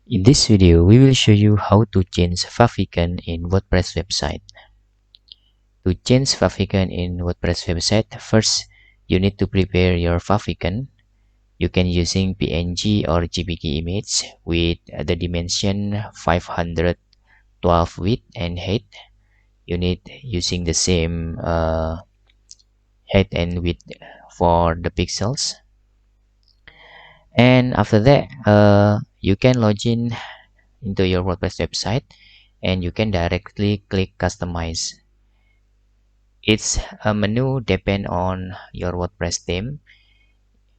In this video, we will show you how to change favicon in WordPress website. To change favicon in WordPress website, first you need to prepare your favicon. You can using PNG or JPG image with the dimension 512 width and height. You need using the same height and width for the pixels. And after that, you can log in into your WordPress website and you can directly click customize. It's a menu depend on your WordPress theme.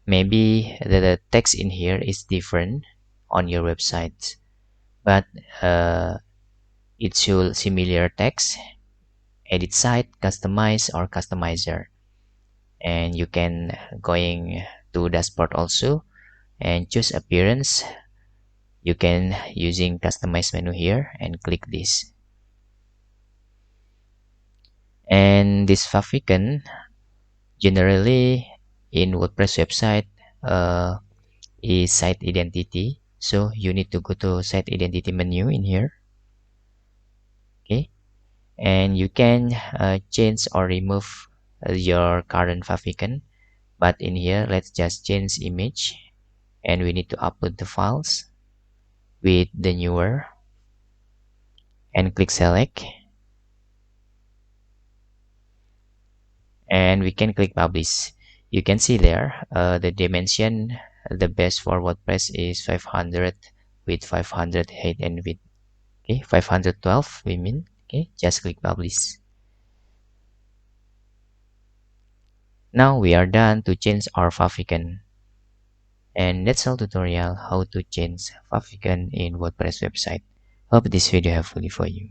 Maybe the text in here is different on your website, but it should similar text, edit site, customize or customizer. And you can going to dashboard also and choose appearance. You can using customize menu here and click this. And this favicon generally in WordPress website is site identity, so you need to go to site identity menu in here. Okay, and you can change or remove your current favicon, but in here let's just change image and we need to upload the files with the newer and click select, and we can click publish. You can see there the dimension, the best for WordPress is 500 with 500 height and width. Okay, 512 we mean. Okay, just click publish. Now we are done to change our favicon, and that's all tutorial how to change favicon in WordPress website. Hope this video helpful for you.